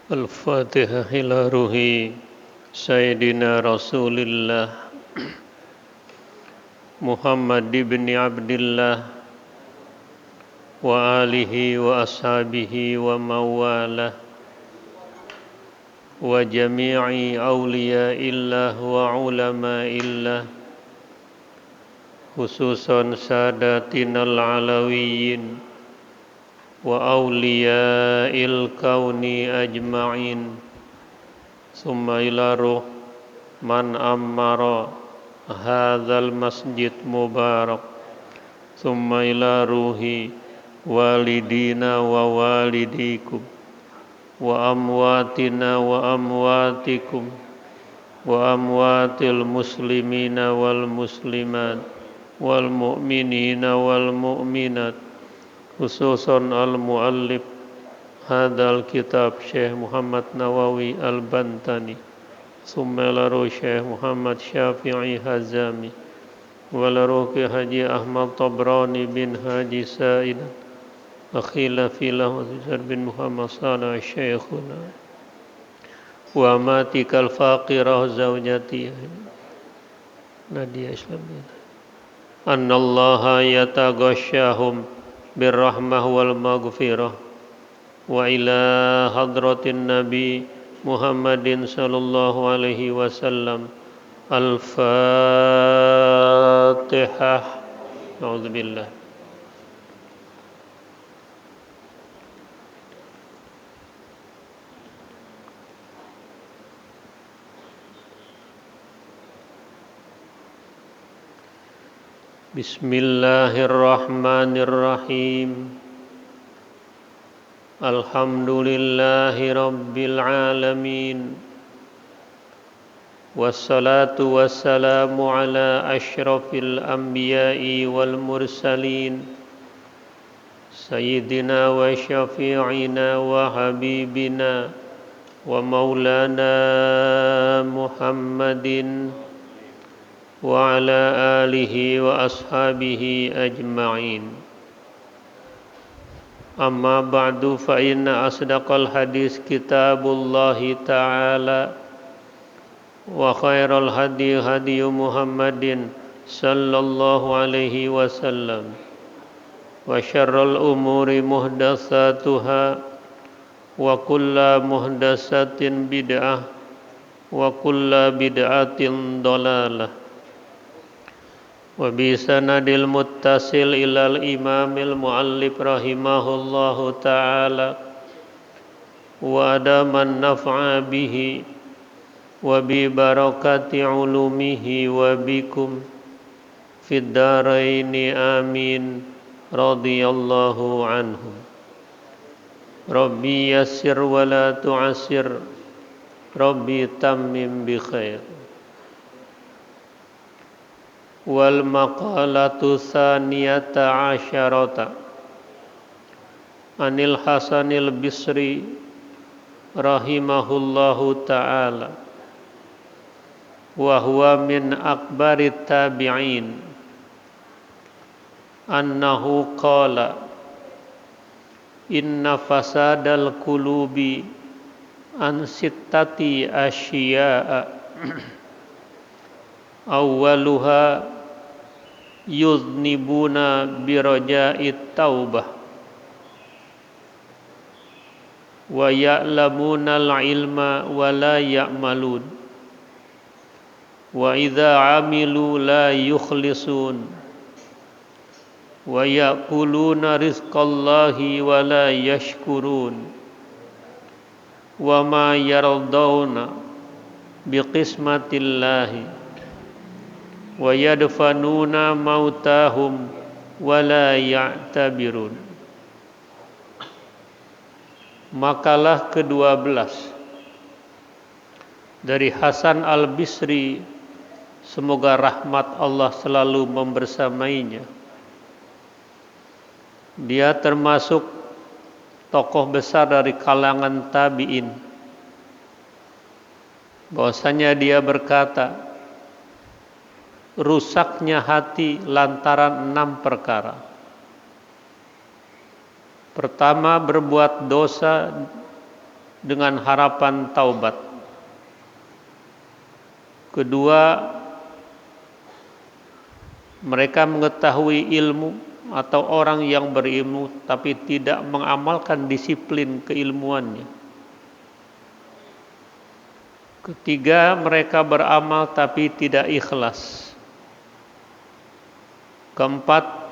Al-Fatihah ila ruhi Sayyidina Rasulillah Muhammad ibn Abdillah wa alihi wa ashabihi wa mawalah wa jami'i awliyaillah wa ulama'illah khususan sadatinal alawiyyin wa awliya'il kauni ajma'in summa ila ruh man ammara hadzal masjid mubarak summa ila ruhi walidina wa walidikum wa amwatina wa amwatikum wa amwatil muslimina wal muslimat wal mu'minina wal mu'minat khususan al-muallif hadal kitab Syekh Muhammad Nawawi Al-Bantani summa laru Syekh Muhammad Syafi'i Hazami walaru ke Haji Ahmad Tabrani bin Haji Sa'id akhila filah wa bin Muhammad Salih Syekhuna wa matikal faqirah zawjati Nadia Islamiyah annallaha yataghashahum birrahmah wal maghfirah wa ila hadratin nabi Muhammadin sallallahu alaihi wasallam al-fatihah a'udzubillah. Bismillahirrahmanirrahim. Alhamdulillahi rabbil alamin. Wassalatu wassalamu ala asyrafil anbiya'i wal mursalin sayyidina wa syafi'ina wa habibina wa maulana Muhammadin wa ala alihi wa ashabihi ajma'in. Amma ba'du fa inna asdaqal hadis kitabullahi ta'ala wa khairal hadi hadi Muhammadin sallallahu alaihi wasallam wa syarrul umuri muhdatsatuha wa kullu muhdatsatin bid'ah wa kullu bid'atin dhalalah. Wa bi sanadil muttasil ilal imamil muallif rahimahullahu ta'ala wa adaman naf'a bihi wa bi barakati ulumihi wa bikum fid daraini amin radhiyallahu anhum. Rabbi yassir wa la tu'assir Rabbi tammim bi khair. Wal maqalatu tsaniyata asyarata Anil Hasanil Bisri rahimahullahu ta'ala wa huwa min akbarit tabi'in annahu qala inna fasadal qulubi an sittati asya'a awwaluha yuznibuna biraja'it taubah wa ya'lamuna al-ilma wa la ya'malun wa idza 'amilu la yukhlisun wa ya'kuluna rizqallahi wa la yashkurun wa ma yardawna biqismatillahi wa yadfanuna mautahum wa la ya'tabirun. Makalah ke-12 dari Hasan al-Bisri, semoga rahmat Allah selalu membersamainya. Dia termasuk tokoh besar dari kalangan tabi'in. Bahwasanya dia berkata, rusaknya hati lantaran 6 perkara. Pertama, berbuat dosa dengan harapan taubat. Kedua, mereka mengetahui ilmu atau orang yang berilmu tapi tidak mengamalkan disiplin keilmuannya. Ketiga, mereka beramal tapi tidak ikhlas. Keempat,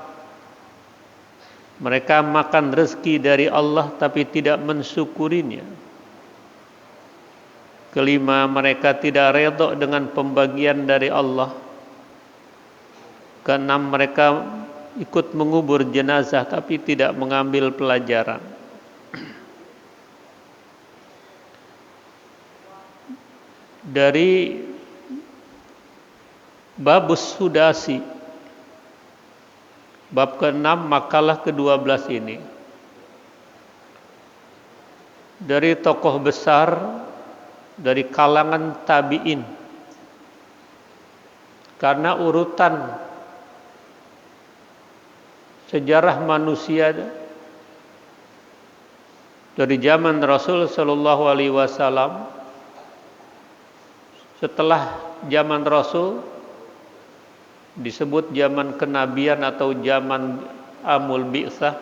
mereka makan rezeki dari Allah tapi tidak mensyukurinya. Kelima, mereka tidak redha dengan pembagian dari Allah. Keenam, mereka ikut mengubur jenazah tapi tidak mengambil pelajaran. Dari Babus Sudasi, bab ke-6 makalah ke-12 ini, dari tokoh besar dari kalangan tabi'in, karena urutan sejarah manusia dari zaman Rasul Shallallahu Alaihi Wasallam, setelah zaman Rasul disebut zaman kenabian atau zaman Amul Bi'tsah,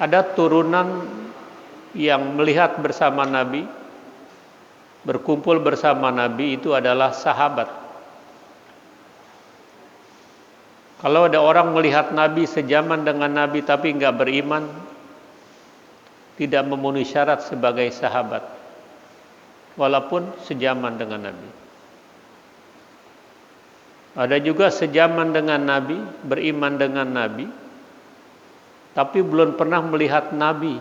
ada turunan yang melihat bersama Nabi, berkumpul bersama Nabi, itu adalah sahabat. Kalau ada orang melihat Nabi sejaman dengan Nabi tapi enggak beriman, tidak memenuhi syarat sebagai sahabat, walaupun sejaman dengan Nabi. Ada juga sejaman dengan Nabi, beriman dengan Nabi, tapi belum pernah melihat Nabi,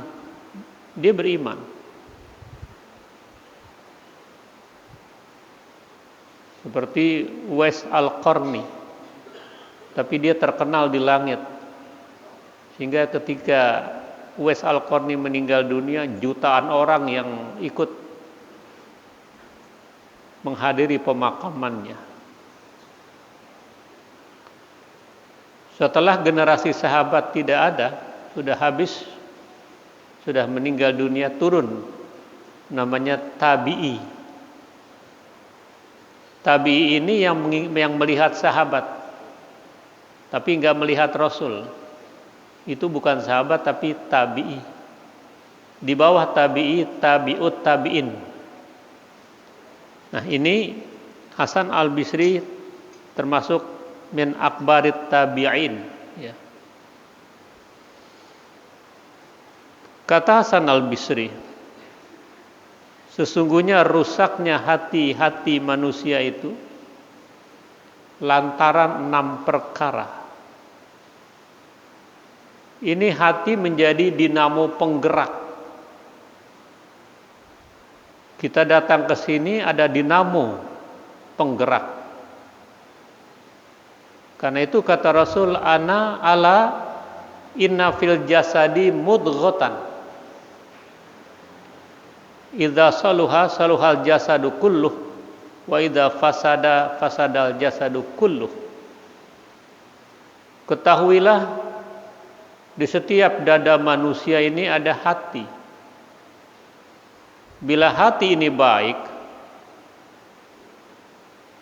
dia beriman. Seperti Uwais Al-Qarni, tapi dia terkenal di langit, sehingga ketika Uwais Al-Qarni meninggal dunia, jutaan orang yang ikut menghadiri pemakamannya. Setelah generasi sahabat tidak ada, sudah habis, sudah meninggal dunia, turun namanya tabi'i. Tabi'i ini yang melihat sahabat tapi enggak melihat Rasul. Itu bukan sahabat tapi tabi'i. Di bawah tabi'i, tabi'ut tabi'in. Nah, ini Hasan Al-Bisri termasuk min akbarit tabi'in, ya. Kata Hasan Al-Bisri, sesungguhnya rusaknya hati-hati manusia itu lantaran 6 perkara. Ini hati menjadi dinamo penggerak. Kita datang ke sini ada dinamo penggerak. Karena itu kata Rasul, ana ala inna fil jasadi mudghatan, idza saluha saluhal jasadu kulluh wa idza fasada fasadal jasadu kulluh. Ketahuilah, di setiap dada manusia ini ada hati. Bila hati ini baik,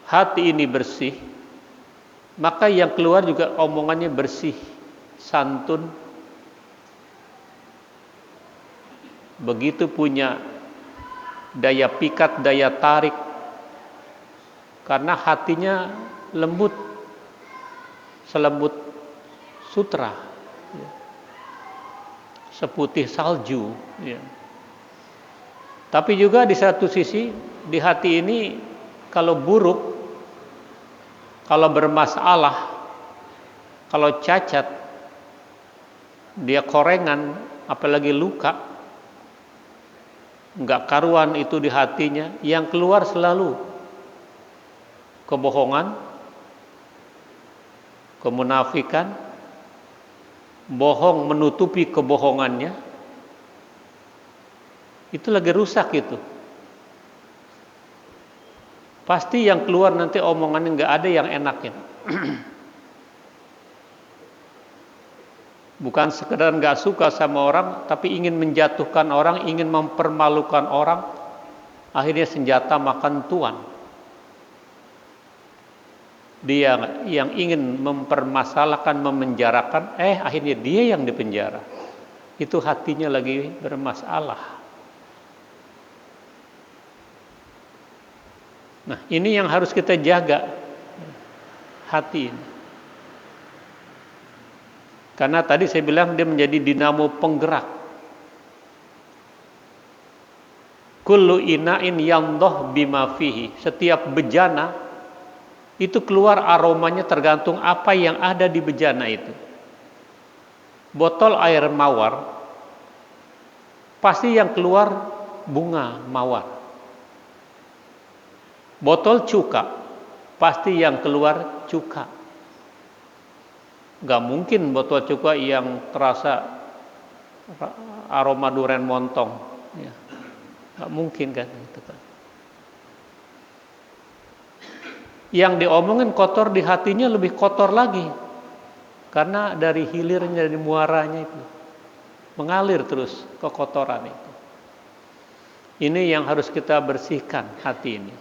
hati ini bersih, maka yang keluar juga omongannya bersih, santun. Begitu punya daya pikat, daya tarik, karena hatinya lembut, selembut sutra, seputih salju, ya. Tapi juga di satu sisi, di hati ini kalau buruk, kalau bermasalah, kalau cacat, dia korengan, apalagi luka, enggak karuan itu di hatinya, yang keluar selalu kebohongan, kemunafikan, bohong menutupi kebohongannya. Itu lagi rusak itu. Pasti yang keluar nanti omongannya enggak ada yang enaknya. Bukan sekedar nggak suka sama orang, tapi ingin menjatuhkan orang, ingin mempermalukan orang. Akhirnya senjata makan tuan. Dia yang ingin mempermasalahkan, memenjarakan, akhirnya dia yang dipenjara. Itu hatinya lagi bermasalah. Nah, ini yang harus kita jaga, hati ini. Karena tadi saya bilang dia menjadi dinamo penggerak. Kullu ina'in yandoh bima fihi. Setiap bejana itu keluar aromanya tergantung apa yang ada di bejana itu. Botol air mawar pasti yang keluar bunga mawar. Botol cuka pasti yang keluar cuka. Gak mungkin botol cuka yang terasa aroma durian montong, ya. Gak mungkin kan, gitu kan. Yang diomongin kotor di hatinya lebih kotor lagi, karena dari hilirnya, dari muaranya itu mengalir terus kekotoran itu. Ini yang harus kita bersihkan hati ini,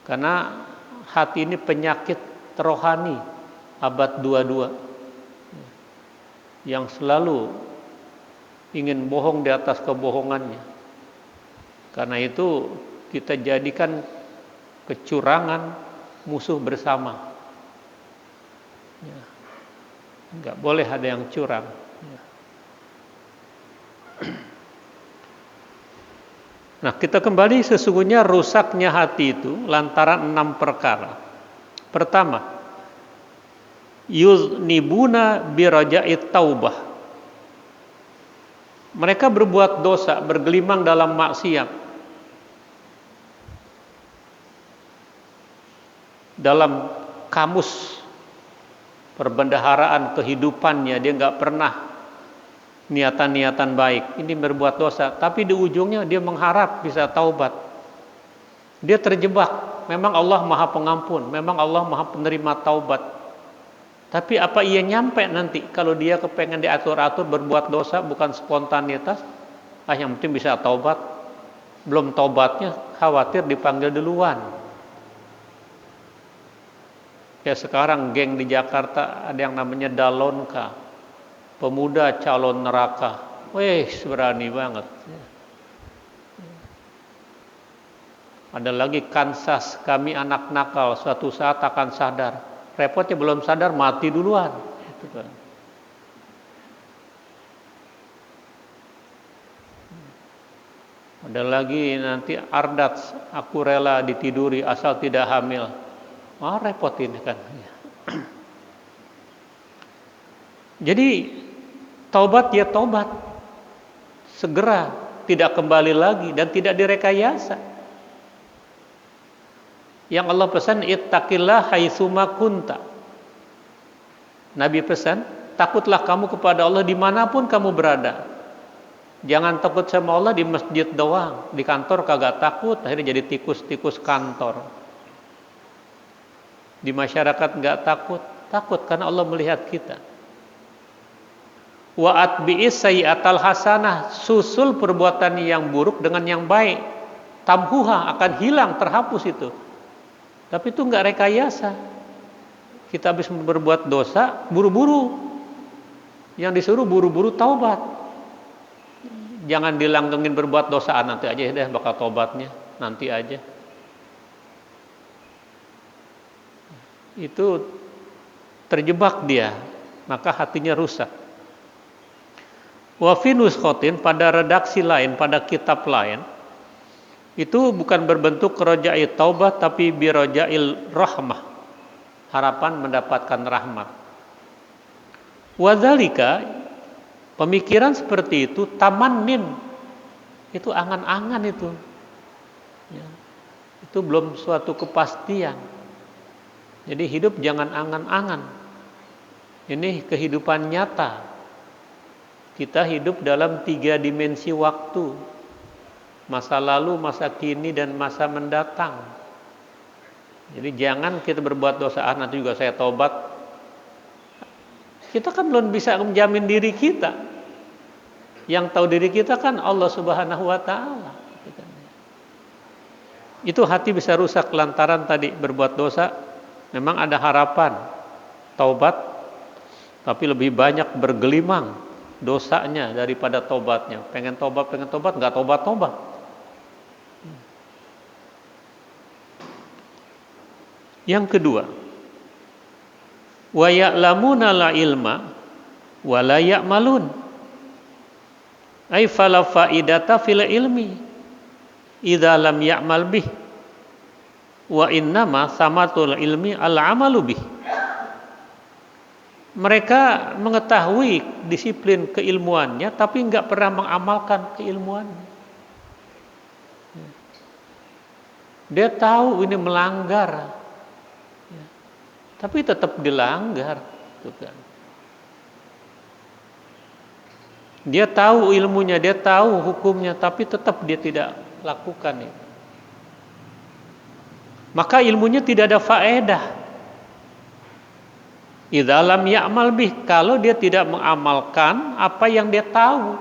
karena hati ini penyakit rohani abad 22 yang selalu ingin bohong di atas kebohongannya. Karena itu kita jadikan kecurangan musuh bersama. Ya. Enggak boleh ada yang curang. Ya. Nah, kita kembali, sesungguhnya rusaknya hati itu lantaran 6 perkara. Pertama, yuznibuna biraja'it taubah. Mereka berbuat dosa, bergelimang dalam maksiat. Dalam kamus perbendaharaan kehidupannya dia nggak pernah niatan-niatan baik. Ini berbuat dosa, tapi di ujungnya dia mengharap bisa taubat. Dia terjebak. Memang Allah Maha Pengampun, memang Allah Maha Penerima taubat. Tapi apa ia nyampe nanti kalau dia kepengen diatur-atur berbuat dosa, bukan spontanitas? Yang penting bisa taubat. Belum taubatnya khawatir dipanggil duluan. Kayak sekarang geng di Jakarta ada yang namanya Dalonka, pemuda calon neraka. Wih, berani banget. Ada lagi Kansas, kami anak nakal, suatu saat akan sadar. Repotnya belum sadar mati duluan. Itu kan. Ada lagi nanti Ardats, aku rela ditiduri asal tidak hamil. Repot ini kan. Jadi taubat ya taubat, segera, tidak kembali lagi dan tidak direkayasa. Yang Allah pesan, ittaqillah haitsuma kunta. Nabi pesan, takutlah kamu kepada Allah dimanapun kamu berada. Jangan takut sama Allah di masjid doang, di kantor kagak takut, akhirnya jadi tikus-tikus kantor. Di masyarakat nggak takut, takut karena Allah melihat kita. Wa atbi'is sayyi'atal hasanah, susul perbuatan yang buruk dengan yang baik. Tamhuha, akan hilang, terhapus itu. Tapi itu nggak rekayasa. Kita habis berbuat dosa, buru-buru. Yang disuruh buru-buru taubat. Jangan dilanggengin berbuat dosa, nanti aja deh bakal taubatnya, nanti aja. Itu terjebak dia, maka hatinya rusak. Wa fi nuskhatin, pada redaksi lain, pada kitab lain, itu bukan berbentuk roja'i taubah, tapi biroja'il rahmah, harapan mendapatkan rahmat. Wadzalika, pemikiran seperti itu tamannin, itu angan-angan itu. Ya. Itu belum suatu kepastian. Jadi hidup jangan angan-angan. Ini kehidupan nyata. Kita hidup dalam 3 dimensi waktu. Masa lalu, masa kini, dan masa mendatang. Jadi jangan kita berbuat dosa, nanti juga saya tobat. Kita kan belum bisa menjamin diri kita. Yang tahu diri kita kan Allah Subhanahu wa taala. Itu hati bisa rusak lantaran tadi berbuat dosa. Memang ada harapan taubat, tapi lebih banyak bergelimang dosanya daripada tobatnya. Pengen tobat, nggak tobat. Yang kedua, wa ya'lamuna la ilma wa la ya'malun. Ai fala faidata fil ilmi idza lam ya'mal bih. Wa innama samatul ilmi al amalu bih. Mereka mengetahui disiplin keilmuannya tapi enggak pernah mengamalkan keilmuannya. Dia tahu ini melanggar, tapi tetap dilanggar, gitu kan. Dia tahu ilmunya, dia tahu hukumnya, tapi tetap dia tidak lakukan itu. Maka ilmunya tidak ada faedah. Idza lam ya'mal bih, kalau dia tidak mengamalkan apa yang dia tahu.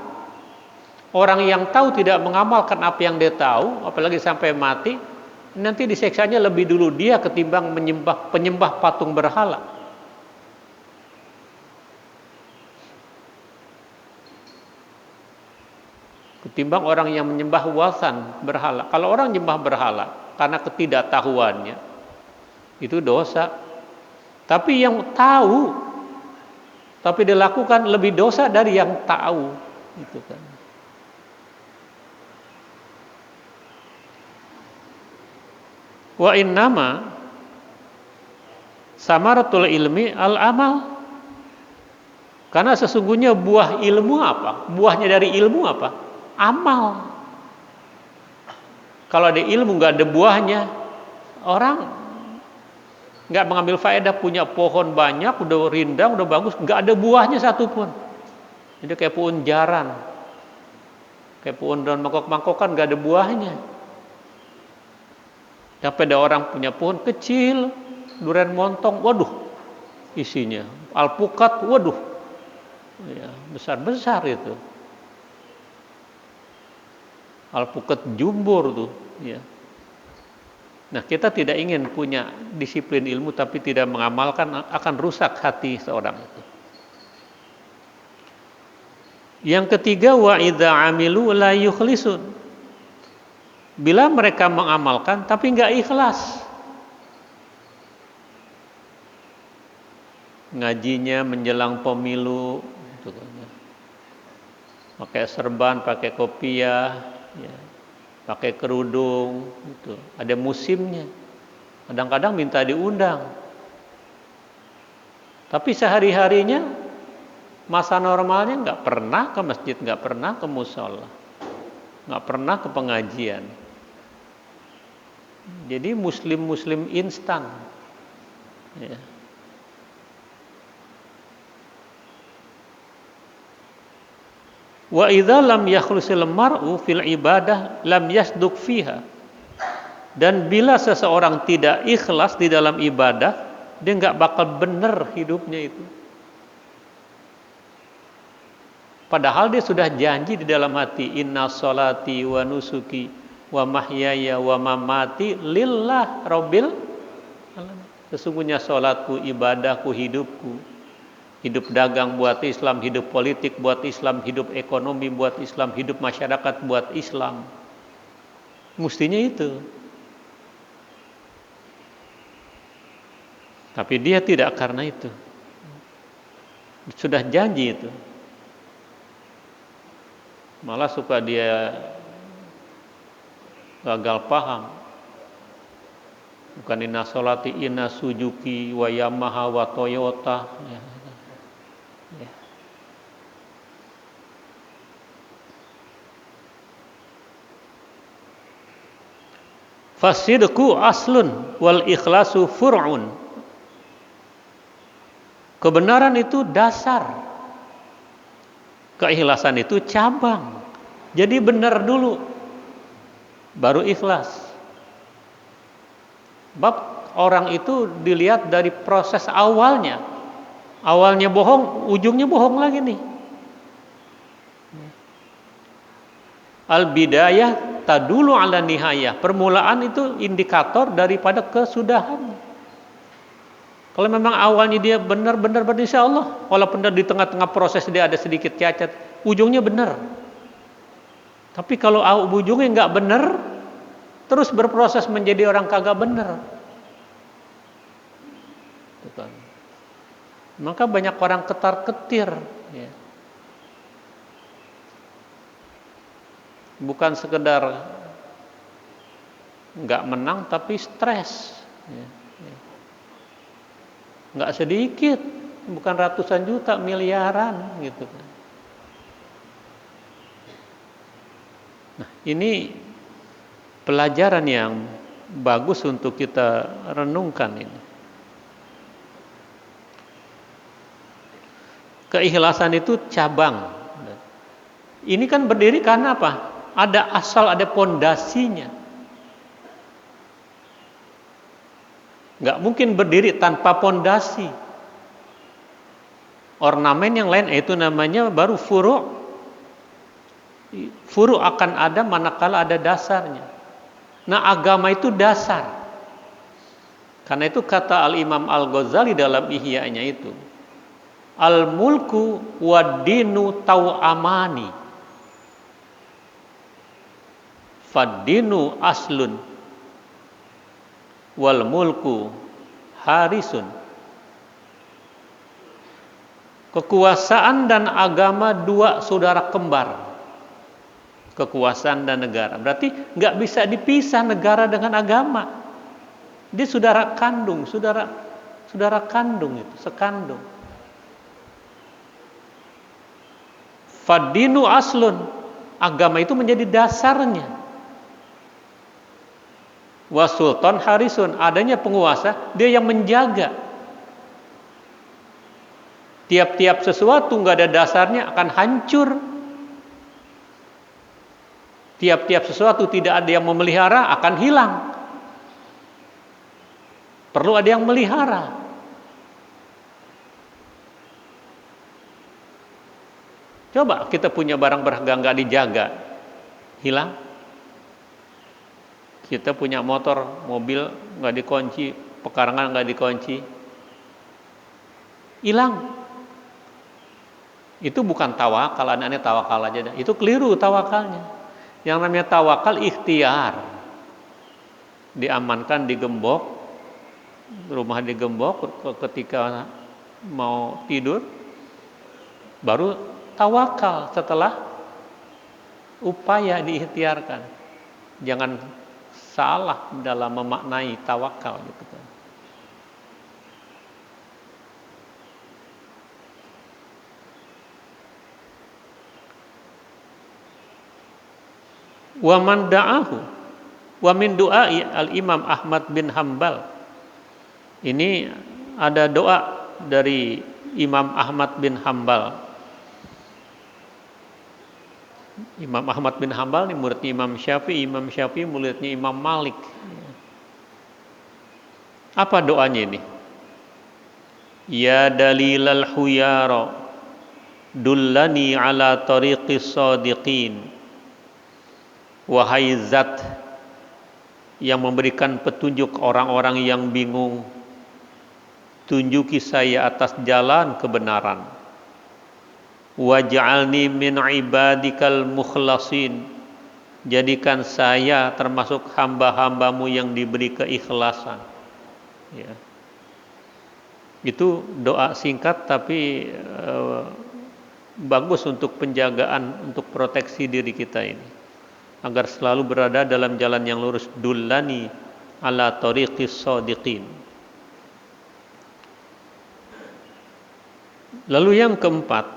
Orang yang tahu tidak mengamalkan apa yang dia tahu, apalagi sampai mati, nanti diseksanya lebih dulu dia ketimbang penyembah patung berhala. Ketimbang orang yang menyembah wasan berhala. Kalau orang menyembah berhala karena ketidaktahuannya, itu dosa. Tapi yang tahu tapi dilakukan lebih dosa dari yang tahu, gitu kan. Wa innama samaratul ilmi al amal. Karena sesungguhnya buah ilmu apa? Buahnya dari ilmu apa? Amal. Kalau ada ilmu nggak ada buahnya, orang nggak mengambil faedah. Punya pohon banyak, udah rindang, udah bagus, nggak ada buahnya satupun. Jadi kayak pohon jaran, kayak pohon daun mangkok-mangkokan, nggak ada buahnya. Tapi ada orang punya pohon kecil, durian montong, waduh, isinya alpukat, waduh, ya, besar-besar itu. Alpukat jumbur tuh, ya. Nah, kita tidak ingin punya disiplin ilmu tapi tidak mengamalkan, akan rusak hati seorang itu. Yang ketiga, wa idza amilu la yukhlisun. Bila mereka mengamalkan tapi enggak ikhlas. Ngajinya menjelang pemilu, gitu kan. Pakai serban, pakai kopiah, ya. Pakai kerudung, gitu. Ada musimnya. Kadang-kadang minta diundang. Tapi sehari-harinya, masa normalnya nggak pernah ke masjid, nggak pernah ke musola, nggak pernah ke pengajian. Jadi muslim instan. Ya. Wa idza lam yakhlusil mar'u fil ibadah lam yasduq fiha. Dan bila seseorang tidak ikhlas di dalam ibadah, dia enggak bakal benar hidupnya itu. Padahal dia sudah janji di dalam hati, inna sholati wa nusuki wa mahyaya wa mamati lillah rabbil alamin. Sesungguhnya salatku, ibadahku, hidupku. Hidup dagang buat Islam, hidup politik buat Islam, hidup ekonomi buat Islam, hidup masyarakat buat Islam. Mestinya itu. Tapi dia tidak karena itu. Sudah janji itu. Malah suka dia gagal paham. Bukan inna sholati inna Suzuki wa Yamaha wa Toyota. Ya. Fasidku aslun wal ikhlasu fur'un. Kebenaran itu dasar, keikhlasan itu cabang. Jadi benar dulu, baru ikhlas. Bab orang itu dilihat dari proses awalnya. Awalnya bohong, ujungnya bohong lagi nih. Al-bidayah tadulu ala nihayah. Permulaan itu indikator daripada kesudahan. Kalau memang awalnya dia benar-benar insya Allah, walaupun di tengah-tengah proses dia ada sedikit cacat, ujungnya benar. Tapi kalau ujungnya nggak benar, terus berproses menjadi orang kagak benar. Maka banyak orang ketar-ketir. Ya. Bukan sekedar nggak menang, tapi stres. Ya. Nggak sedikit, bukan ratusan juta, miliaran gitu kan. Nah, ini pelajaran yang bagus untuk kita renungkan ini. Keikhlasan itu cabang. Ini kan berdiri karena apa? Ada asal, ada pondasinya. Nggak mungkin berdiri tanpa pondasi. Ornamen yang lain itu namanya baru furu'. Furu' akan ada manakala ada dasarnya. Nah, agama itu dasar. Karena itu kata Al-Imam Al-Ghazali dalam Ihya-nya itu, al-mulku wad-dinu tau'amani. Fad-dinu aslun wal mulku harisun. Kekuasaan dan agama dua saudara kembar. Kekuasaan dan negara. Berarti nggak bisa dipisah negara dengan agama. Dia saudara kandung, saudara kandung itu, sekandung. Fadinu aslun, agama itu menjadi dasarnya. Wasultan harisun, adanya penguasa, dia yang menjaga. Tiap-tiap sesuatu nggak ada dasarnya akan hancur. Tiap-tiap sesuatu tidak ada yang memelihara akan hilang. Perlu ada yang melihara. Coba kita punya barang berharga nggak dijaga, hilang. Kita punya motor, mobil nggak dikunci, pekarangan nggak dikunci, hilang. Itu bukan tawakal, anaknya tawakal aja. Itu keliru tawakalnya. Yang namanya tawakal ikhtiar. Diamankan, digembok, rumah digembok, ketika mau tidur, baru tawakal setelah upaya diikhtiarkan. Jangan salah dalam memaknai tawakal gitu kan. Wa man da'ahu wa min du'ai al-Imam Ahmad bin Hambal. Ini ada doa dari Imam Ahmad bin Hambal. Imam Ahmad bin Hambal ini muridnya Imam Syafi'i muridnya Imam Malik. Apa doanya ini? Ya dalilal huyara dullani ala tariqis sadiqin. Wahai zat yang memberikan petunjuk orang-orang yang bingung, tunjuki saya atas jalan kebenaran. Waj'alni min ibadikal mukhlasin, jadikan saya termasuk hamba-hambamu yang diberi keikhlasan. Ya. Itu doa singkat tapi bagus untuk penjagaan, untuk proteksi diri kita ini, agar selalu berada dalam jalan yang lurus. Dullani ala tariqis shadiqin. Lalu yang keempat,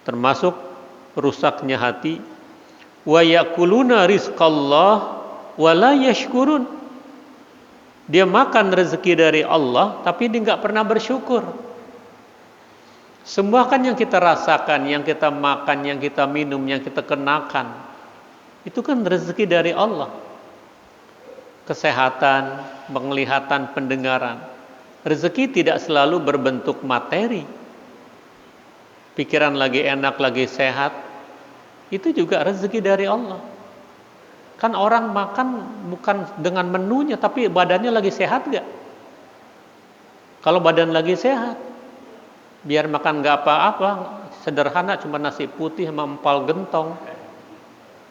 termasuk rusaknya hati, wa yakuluna rizqallah wa la yashkurun. Dia makan rezeki dari Allah tapi dia enggak pernah bersyukur. Semua kan yang kita rasakan, yang kita makan, yang kita minum, yang kita kenakan, itu kan rezeki dari Allah. Kesehatan, penglihatan, pendengaran. Rezeki tidak selalu berbentuk materi. Pikiran lagi enak, lagi sehat, itu juga rezeki dari Allah. Kan orang makan bukan dengan menunya, tapi badannya lagi sehat gak? Kalau badan lagi sehat, biar makan gak apa-apa, sederhana cuma nasi putih sama empal gentong,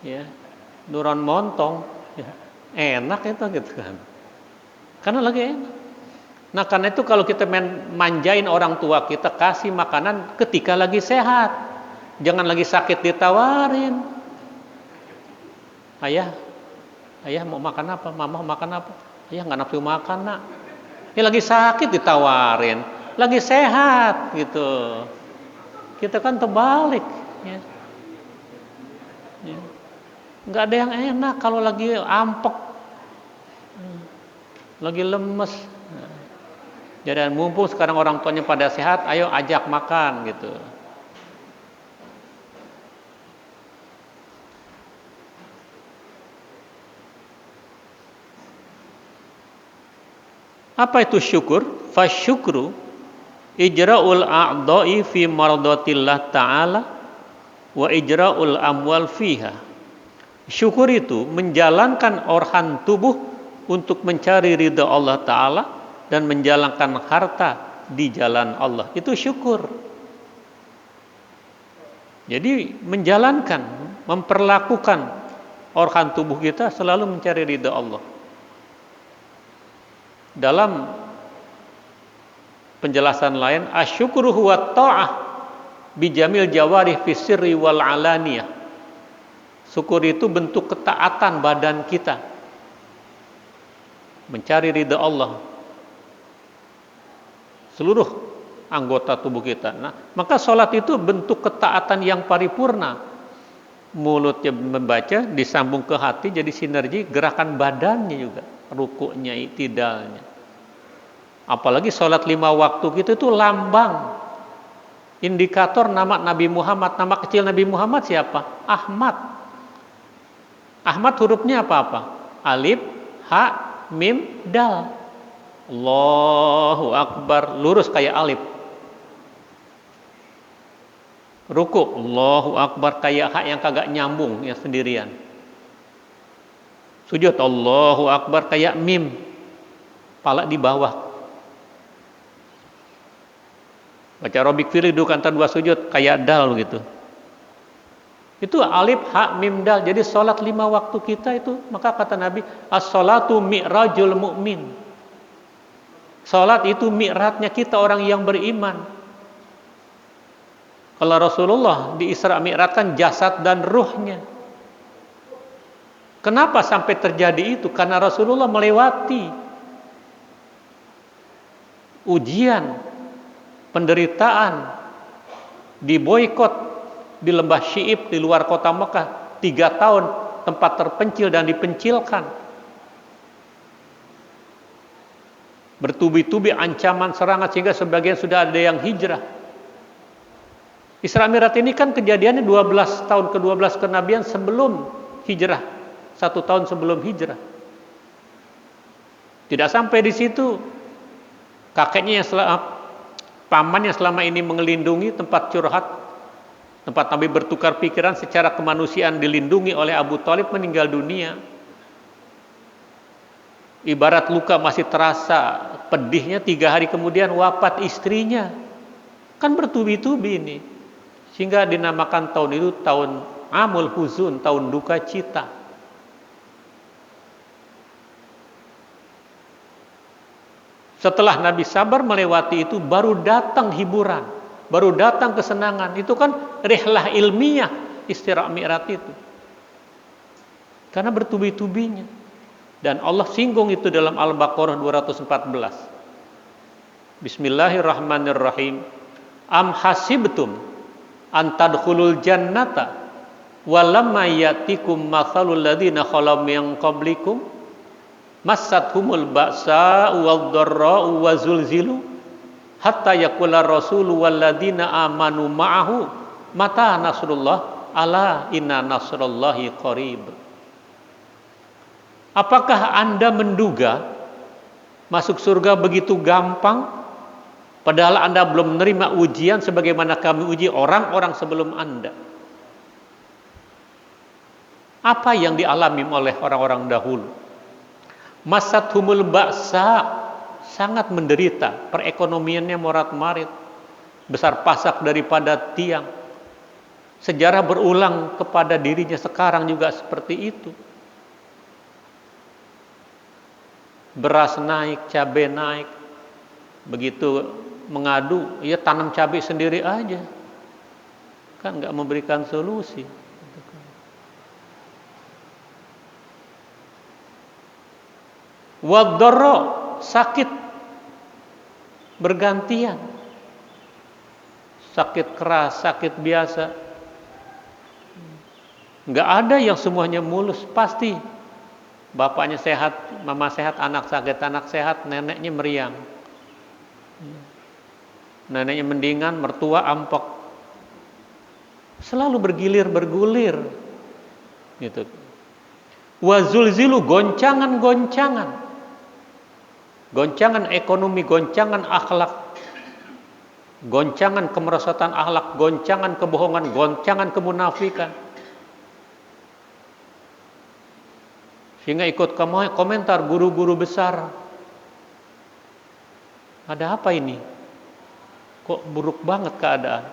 ya, nuron montong, ya, enak itu gitu kan. Karena lagi enak. Nah karena itu kalau kita manjain orang tua kita, kasih makanan ketika lagi sehat, jangan lagi sakit ditawarin. Ayah mau makan apa? Mama mau makan apa? Ayah nggak nafsu makan nak. Ini lagi sakit ditawarin, lagi sehat gitu. Kita kan terbalik, ya. Nggak ada yang enak kalau lagi ampek, lagi lemes. Jadi mumpung sekarang orang tuanya pada sehat, ayo ajak makan gitu. Apa itu syukur? Fasyukru ijra'ul a'dha'i fi mardatillah ta'ala wa ijra'ul amwal fiha. Syukur itu menjalankan organ tubuh untuk mencari ridha Allah Ta'ala dan menjalankan harta di jalan Allah. Itu syukur. Jadi menjalankan, memperlakukan organ tubuh kita selalu mencari ridha Allah. Dalam penjelasan lain, asyukru huwa ta'ah bijamil jawarih fi sirri wal alaniyah. Syukur itu bentuk ketaatan badan kita mencari ridha Allah, seluruh anggota tubuh kita. Nah, maka sholat itu bentuk ketaatan yang paripurna. Mulutnya membaca, disambung ke hati, jadi sinergi gerakan badannya juga, rukuknya, i'tidalnya. Apalagi sholat 5 waktu kita itu lambang, indikator nama Nabi Muhammad. Nama kecil Nabi Muhammad siapa? Ahmad. Ahmad hurufnya apa-apa? Alif, ha, mim, dal. Allahu Akbar, lurus kayak alif. Ruku, Allahu Akbar, kayak hak yang kagak nyambung, yang sendirian. Sujud, Allahu Akbar, kayak mim, pala di bawah. Baca Robik Firi duduk antara 2 sujud, kayak dal begitu. Itu alif, hak, mim, dal. Jadi sholat 5 waktu kita itu, maka kata Nabi, as-sholatu mi'rajul mu'min. Sholat itu mi'ratnya kita orang yang beriman. Kalau Rasulullah di Isra Mi'ratkan jasad dan ruhnya. Kenapa sampai terjadi itu? Karena Rasulullah melewati ujian, penderitaan, diboikot di lembah Syi'ib di luar kota Mekah 3 tahun, tempat terpencil dan dipencilkan. Bertubi-tubi ancaman serangan sehingga sebagian sudah ada yang hijrah. Isra Mi'raj ini kan kejadiannya 12 tahun ke-12 kenabian sebelum hijrah, 1 tahun sebelum hijrah. Tidak sampai di situ, kakeknya yang paman yang selama ini mengelindungi tempat curhat, tempat Nabi bertukar pikiran secara kemanusiaan dilindungi oleh Abu Thalib, meninggal dunia. Ibarat luka masih terasa pedihnya, 3 hari kemudian wafat istrinya. Kan bertubi-tubi ini. Sehingga dinamakan tahun itu tahun Amul Huzun, tahun duka cita. Setelah Nabi sabar melewati itu, baru datang hiburan, baru datang kesenangan. Itu kan rihlah ilmiah Isra Mi'raj itu. Karena bertubi-tubinya. Dan Allah singgung itu dalam Al-Baqarah 214. Bismillahirrahmanirrahim. Am hasibtum an tadkhulul jannata walamma yatikum mathalul ladzina khalau min qablikum massathumul ba'sa wad-dharra'u wazulzilu hatta yaqula rasulu walladzina amanu ma'ahu mata nasrullah ala inna nasrullahi qarib. Apakah Anda menduga Masuk surga begitu gampang, padahal Anda belum menerima ujian sebagaimana kami uji orang-orang sebelum Anda. Apa yang dialami oleh orang-orang dahulu? Masathumul ba'sa, sangat menderita, perekonomiannya morat-marit, besar pasak daripada tiang. Sejarah berulang kepada dirinya sekarang juga seperti itu. Beras naik, cabai naik. Begitu mengadu, ya tanam cabai sendiri aja. Kan nggak memberikan solusi. Wadharra, sakit bergantian. Sakit keras, sakit biasa. Nggak ada yang semuanya mulus, pasti. Bapaknya sehat, mama sehat, anak sehat, neneknya meriang. Neneknya mendingan, mertua ampek. Selalu bergulir. Gitu. Wazulzilu, goncangan-goncangan. Goncangan ekonomi, goncangan akhlak, goncangan kemerosotan akhlak, goncangan kebohongan, goncangan kemunafikan. Sehingga ikut komentar guru-guru besar. Ada apa ini? Kok buruk banget keadaan?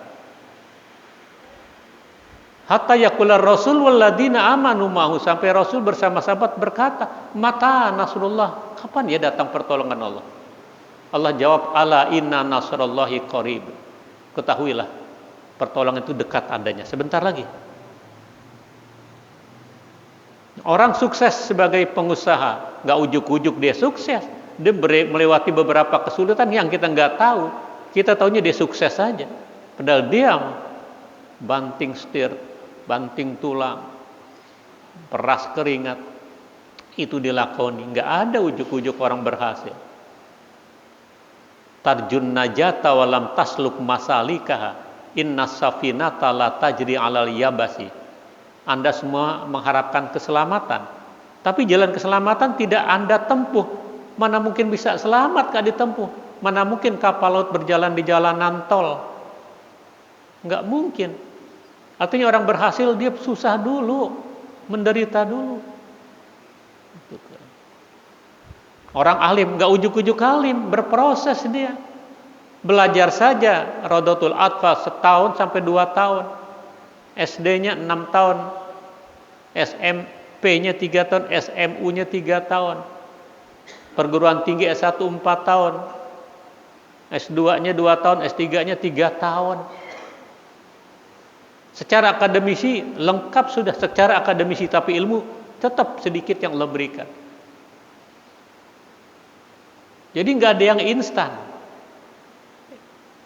Hatta yaqula Rasul walladzina amanu ma'hu, sampai Rasul bersama sahabat berkata, "Mata nasrullah?" Kapan ya datang pertolongan Allah? Allah jawab, "Ala inna nasrallahi qarib." Ketahuilah, pertolongan itu dekat adanya, sebentar lagi. Orang sukses sebagai pengusaha, nggak ujuk-ujuk dia sukses. Dia melewati beberapa kesulitan yang kita nggak tahu. Kita taunya dia sukses saja. Padahal dia banting setir, banting tulang, peras keringat, itu dilakoni. Nggak ada ujuk-ujuk orang berhasil. Tarjun najata walam tasluk masalikaha, inna safinata la tajri alal yabasi. Anda semua mengharapkan keselamatan, tapi jalan keselamatan tidak Anda tempuh. Mana mungkin bisa selamat kalau ditempuh? Mana mungkin kapal laut berjalan di jalanan tol? Nggak mungkin. Artinya orang berhasil dia susah dulu, menderita dulu. Orang alim nggak ujuk-ujuk alim, berproses dia. Belajar saja Rodotul Atfal setahun sampai 2 tahun. SD-nya 6 tahun, SMP-nya 3 tahun, SMU-nya 3 tahun, perguruan tinggi S1 4 tahun, S2-nya 2 tahun, S3-nya 3 tahun. Secara akademisi lengkap sudah, secara akademisi, tapi ilmu tetap sedikit yang Allah berikan. Jadi nggak ada yang instan.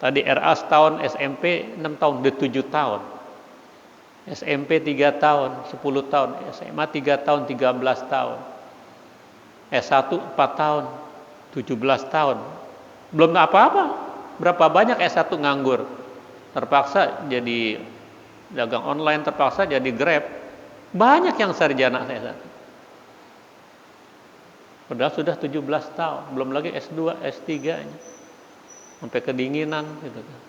Tadi RA setahun, SMP 6 tahun, udah 7 tahun. SMP 3 tahun, 10 tahun, SMA 3 tahun, 13 tahun. S1 4 tahun, 17 tahun. Belum apa-apa. Berapa banyak S1 nganggur. Terpaksa jadi dagang online, terpaksa jadi Grab. Banyak yang sarjana S1. Padahal sudah 17 tahun, belum lagi S2, S3-nya. Sampai kedinginan gitu kan.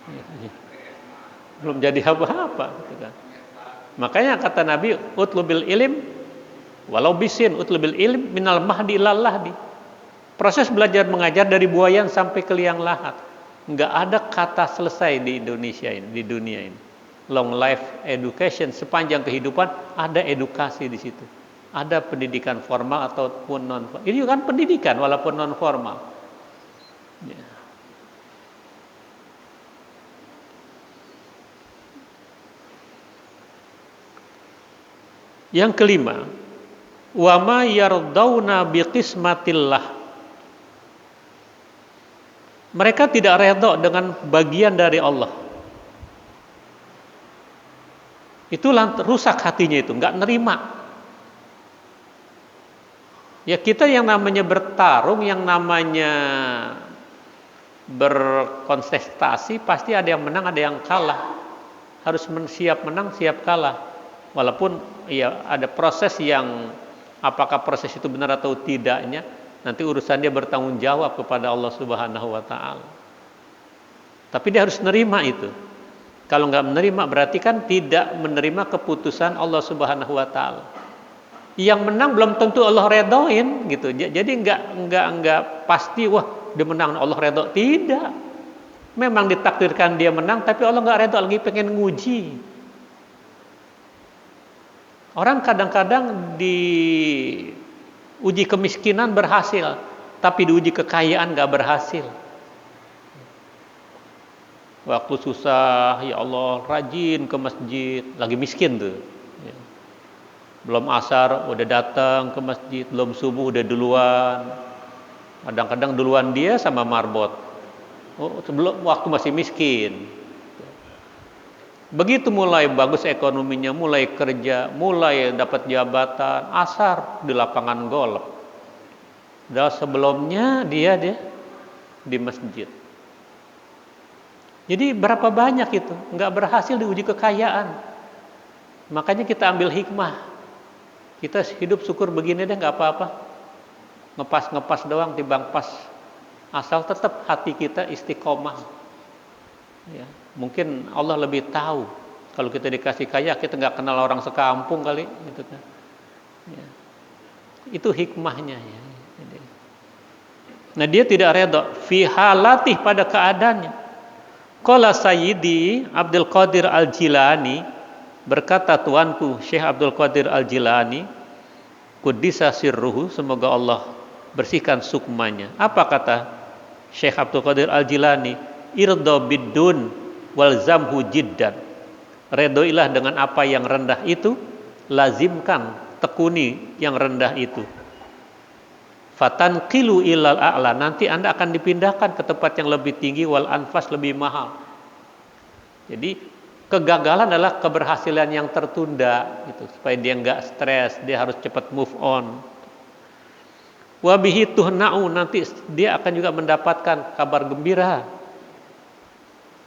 Belum jadi apa-apa gitu kan. Makanya kata Nabi, utlubil ilm walau bisin, utlubil ilm minal mahdi ilal lahdi. Proses belajar mengajar dari buayan sampai ke liang lahat. Enggak ada kata selesai di Indonesia ini, di dunia ini. Long life education, sepanjang kehidupan ada edukasi di situ. Ada pendidikan formal ataupun non formal. Ini kan pendidikan walaupun non formal. Ya. Yang kelima, wa ma yardauna biqismatillah. Mereka tidak redha dengan bagian dari Allah. Itulah rusak hatinya itu, enggak nerima. Ya kita yang namanya bertarung, yang namanya berkontestasi, pasti ada yang menang, ada yang kalah. Harus siap menang, siap kalah. Walaupun ya ada proses yang apakah proses itu benar atau tidaknya, Nanti urusan dia bertanggung jawab kepada Allah Subhanahu wa taala. Tapi dia harus nerima itu. Kalau nggak menerima berarti kan tidak menerima keputusan Allah Subhanahu wa taala. Yang menang belum tentu Allah redoin gitu. Jadi nggak pasti wah dia menang Allah redho. Tidak. Memang ditakdirkan dia menang tapi Allah nggak redho, lagi pengen nguji. Orang kadang-kadang diuji kemiskinan berhasil, tapi diuji kekayaan nggak berhasil. Waktu susah, ya Allah rajin ke masjid, lagi miskin tuh. Belum asar udah datang ke masjid, belum subuh udah duluan. Kadang-kadang duluan dia sama marbot. Oh, sebelum waktu masih miskin. Begitu mulai bagus ekonominya, mulai kerja, mulai dapat jabatan, asar di lapangan golf. Dan sebelumnya dia di masjid. Jadi berapa banyak itu nggak berhasil diuji kekayaan. Makanya kita ambil hikmah. Kita hidup syukur begini deh nggak apa-apa. Ngepas doang timbang pas. Asal tetap hati kita istiqomah. Ya, mungkin Allah lebih tahu. Kalau kita dikasih kaya kita nggak kenal orang sekampung kali, gitu kan. Ya. Itu hikmahnya ya. Nah dia tidak redha fi halatih pada keadaannya. Qala Sayyidi Abdul Qadir Al-Jilani, berkata tuanku Syekh Abdul Qadir Al-Jilani, Quddisa sirruhu, semoga Allah bersihkan sukmanya. Apa kata Syekh Abdul Qadir Al-Jilani? Irda bidun walzamhu jiddan. Redoilah dengan apa yang rendah itu, lazimkan, tekuni yang rendah itu. Fatanqilu ilal a'la, nanti Anda akan dipindahkan ke tempat yang lebih tinggi, wal anfas, lebih mahal. Jadi kegagalan adalah keberhasilan yang tertunda gitu, supaya dia enggak stres, dia harus cepat move on. Wa bihi tuhna'u, nanti dia akan juga mendapatkan kabar gembira.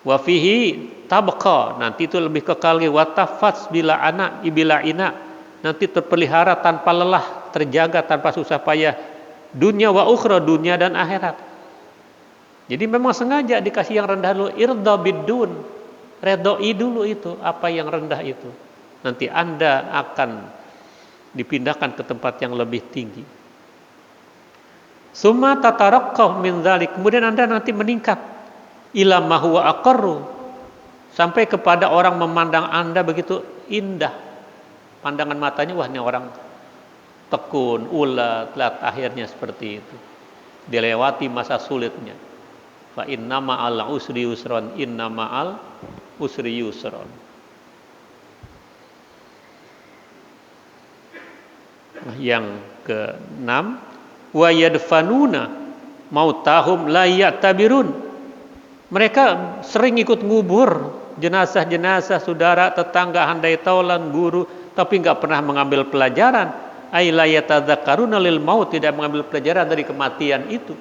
Wa fihi tabqa, nanti itu lebih kekal. Wa tafats bila ana ibila ina, nanti terpelihara tanpa lelah, terjaga tanpa susah payah. Dunia wa ukhra, dunia dan akhirat. Jadi memang sengaja dikasih yang rendah dulu. Irda bidun, redoi dulu itu apa yang rendah itu. Nanti Anda akan dipindahkan ke tempat yang lebih tinggi. Summa tataraqqah min dzalik, kemudian Anda nanti meningkat ila ma huwa aqarru, sampai kepada orang memandang Anda begitu indah. Pandangan matanya, wah ini orang tekun, ulet, akhirnya seperti itu. Dilewati masa sulitnya. Fa inna ma'al usri yusron, inna ma'al usri yusron. Yang ke-6, wa yadfanuna mautahum la ya'tabirun. Mereka sering ikut ngubur jenazah-jenazah saudara, tetangga, handai taulan, guru, tapi enggak pernah mengambil pelajaran. Ay la yatadzakkaruna lil maut, tidak mengambil pelajaran dari kematian itu.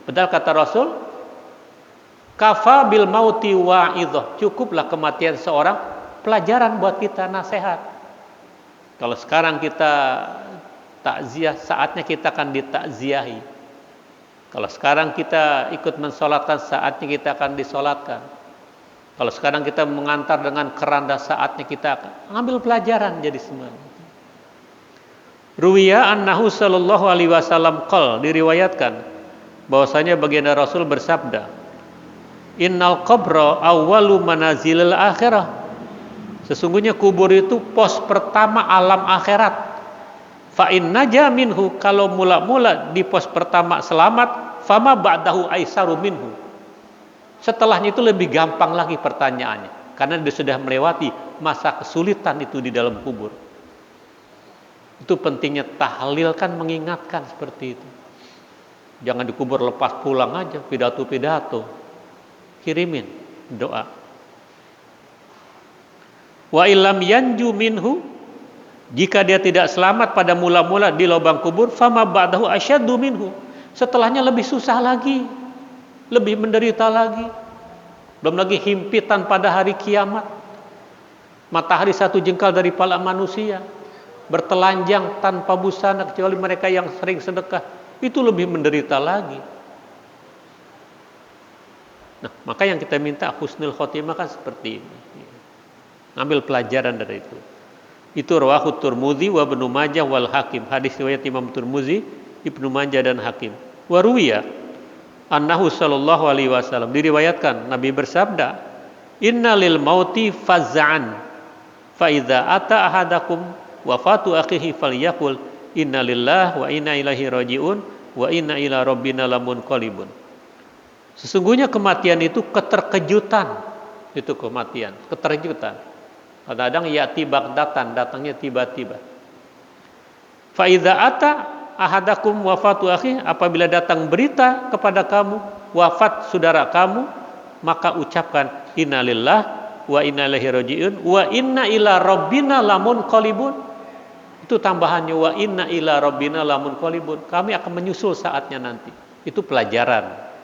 Padahal kata Rasul, kafa bil mauti wa'idhah, cukuplah kematian seorang pelajaran buat kita, nasihat. Kalau sekarang kita takziah, saatnya kita akan ditakziahi. Kalau sekarang kita ikut mensolatkan, saatnya kita akan disolatkan. Kalau sekarang kita mengantar dengan keranda, saatnya kita akan ambil pelajaran jadi semua. Ruwiya annahu sallallahu alaihi wasallam qol, diriwayatkan bahwasanya baginda Rasul bersabda, innal qabra awwalu manazilil akhirah, sesungguhnya kubur itu pos pertama alam akhirat. Fa in naja minhu, kalau mula-mula di pos pertama selamat, fama ba'dahu aisaru minhu, setelahnya itu lebih gampang lagi pertanyaannya, karena dia sudah melewati masa kesulitan itu di dalam kubur. Itu pentingnya tahlil, kan mengingatkan seperti itu. Jangan dikubur lepas pulang aja, pidato-pidato. Kirimin doa. Wa illam yanju minhu, jika dia tidak selamat pada mula-mula di lubang kubur, fama ba'dahu asyaddu minhu, setelahnya lebih susah lagi, lebih menderita lagi. Belum lagi himpitan pada hari kiamat. Matahari satu jengkal dari kepala manusia, bertelanjang tanpa busana kecuali mereka yang sering sedekah. itu lebih menderita lagi. Nah, maka yang kita minta husnul khotimah kan seperti ini. Ambil pelajaran dari itu. Itu rawahu Tirmidzi wa Ibnu Majah wal Hakim. Hadis riwayat Imam Tirmidzi, Ibnu Majah dan Hakim. Wa ruwiya annahu sallallahu alaihi wasallam, diriwayatkan Nabi bersabda, "Inna lil mauti faz'an fa idza ata ahadakum wafatu akhihi falyaqul inna lillahi wa inna ilaihi rajiun wa inna ila rabbina lamunqalibun." Sesungguhnya kematian itu keterkejutan. Itu kematian, keterkejutan. Kadang-kadang ya'ti bagdatan, datangnya tiba-tiba. Fa idza ata ahadakum wafatu akhi, apabila datang berita kepada kamu wafat saudara kamu, maka ucapkan innalillahi wa inna ilaihi rajiun wa inna ila rabbina lamunqalibun. Itu tambahannya, wa inna ila rabbina lamunqalibun. Kami akan menyusul saatnya nanti. Itu pelajaran.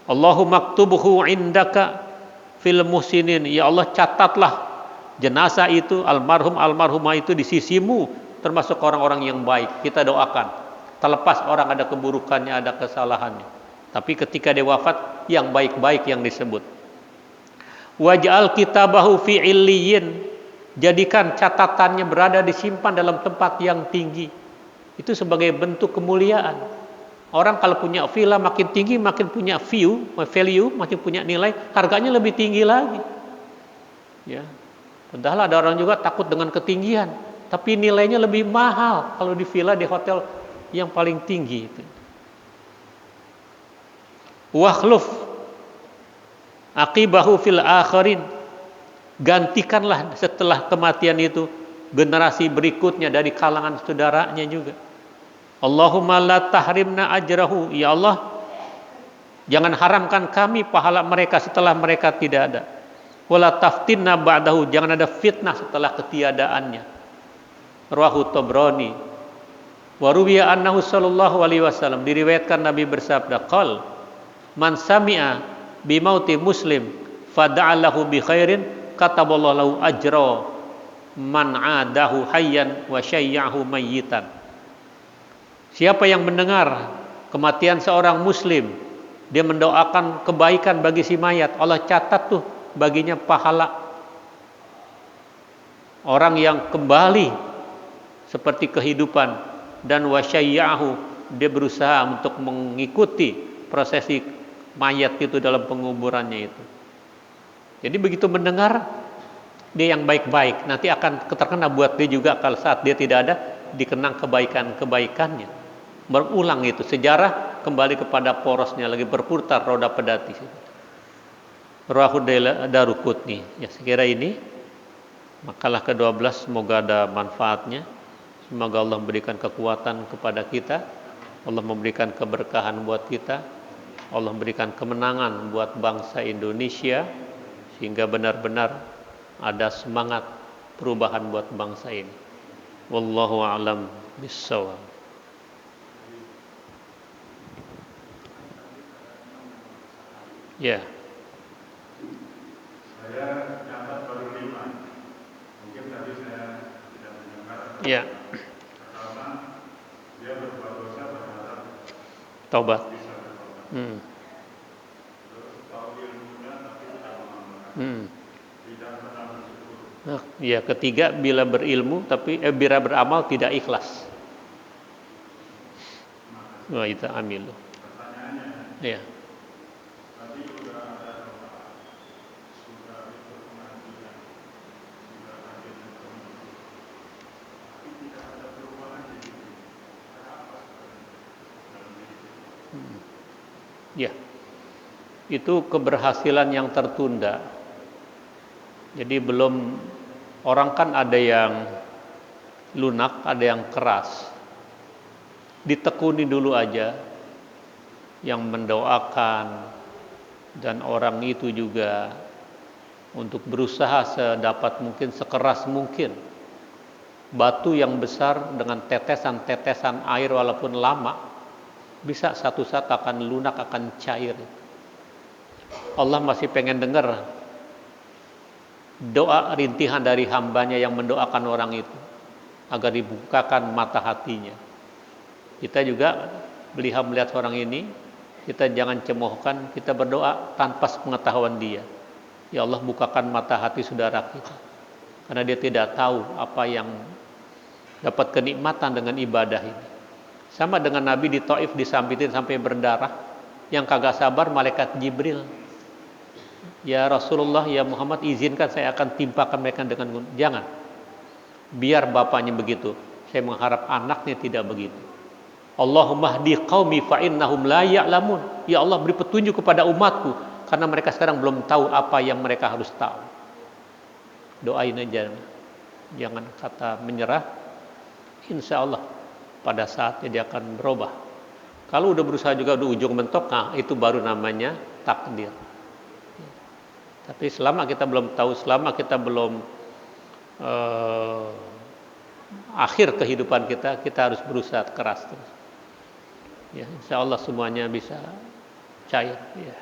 Allahumma ktubhu indaka fil muhsinin. Ya Allah, catatlah jenazah itu, almarhumah itu di sisimu, termasuk orang-orang yang baik. Kita doakan. Terlepas orang ada keburukannya, ada kesalahannya. Tapi ketika dia wafat, yang baik-baik yang disebut. Waj'al kitabahu fi illiyin. Jadikan catatannya berada disimpan dalam tempat yang tinggi. Itu sebagai bentuk kemuliaan. Orang kalau punya villa makin tinggi, makin punya value, makin punya nilai, harganya lebih tinggi lagi. Ya. Padahal ada orang juga takut dengan ketinggian, tapi nilainya lebih mahal kalau di villa, di hotel yang paling tinggi itu. Wakhluf aqibahu fil akhirin. Gantikanlah setelah kematian itu generasi berikutnya dari kalangan saudaranya juga. Allahumma la tahrimna ajrahu. Ya Allah, jangan haramkan kami pahala mereka setelah mereka tidak ada. Wala taftinna ba'dahu. Jangan ada fitnah setelah ketiadaannya. Rawahu Tabrani. Wa ruwiya annahu sallallahu alaihi wasallam, diriwayatkan Nabi bersabda, qal man sami'a bi mauti muslim fada'alahu bi khairin kataballahu lahu ajra man 'adahu hayyan wa syayyahu mayyitan. Siapa yang mendengar kematian seorang muslim, dia mendoakan kebaikan bagi si mayat, Allah catat tuh baginya pahala. Orang yang kembali seperti kehidupan, dan wasyayyahu, dia berusaha untuk mengikuti prosesi mayat itu dalam penguburannya itu. Jadi begitu mendengar, dia yang baik-baik, nanti akan terkena buat dia juga kalau saat dia tidak ada, dikenang kebaikan-kebaikannya. Berulang itu, sejarah kembali kepada porosnya, lagi berputar roda pedati. Rawahu Daruqutni. Ya, sekira ini makalah ke-12, semoga ada manfaatnya. Semoga Allah memberikan kekuatan kepada kita, Allah memberikan keberkahan buat kita, Allah memberikan kemenangan buat bangsa Indonesia, sehingga benar-benar ada semangat perubahan buat bangsa ini. Wallahu a'lam bissawab. Ya. Saya catat baru 5. Mungkin tadi saya tidak mendengar. Ya. Pertama, dia berbuat dosa berharap Taubat. bisa bertobat. Terus tahu ilmunya tapi tidak mengamalkan. Tidak pernah bersyukur. Nah, ya, ketiga, bila berilmu tapi bila beramal tidak ikhlas. Wah, itu amil. Pertanyaannya, Ya. tadi sudah ada doa, sudah ikut pengajian, sudah hadir di komunitas, tapi tidak ada perubahan di diri. Kenapa dalam diri? Ya. Itu keberhasilan yang tertunda. Jadi belum, orang kan ada yang lunak, ada yang keras. Ditekuni dulu aja, yang mendoakan, dan orang itu juga untuk berusaha sedapat mungkin, sekeras mungkin. Batu yang besar dengan tetesan-tetesan air walaupun lama, bisa satu saat akan lunak, akan cair. Allah masih pengen dengar doa rintihan dari hambanya yang mendoakan orang itu, agar dibukakan mata hatinya. Kita juga melihat orang ini, kita jangan cemoohkan, kita berdoa tanpa pengetahuan dia. Ya Allah, bukakan mata hati saudara kita, karena dia tidak tahu apa yang dapat kenikmatan dengan ibadah ini. Sama dengan Nabi di Taif disambitin sampai berdarah, yang kagak sabar malaikat Jibril. Ya Rasulullah, ya Muhammad, izinkan saya akan timpakan mereka dengan gunung. Jangan, biar bapaknya begitu, saya mengharap anaknya tidak begitu. Allahumma hdi qaumi fa innahum la ya'lamun. Ya Allah, beri petunjuk kepada umatku, karena mereka sekarang belum tahu apa yang mereka harus tahu. Doain aja, jangan kata menyerah. Insya Allah pada saatnya dia akan berubah. Kalau udah berusaha juga di ujung mentok, nah itu baru namanya takdir. Tapi selama kita belum tahu, selama kita belum akhir kehidupan kita, kita harus berusaha keras terus. Ya, insya Allah semuanya bisa cair. Ya.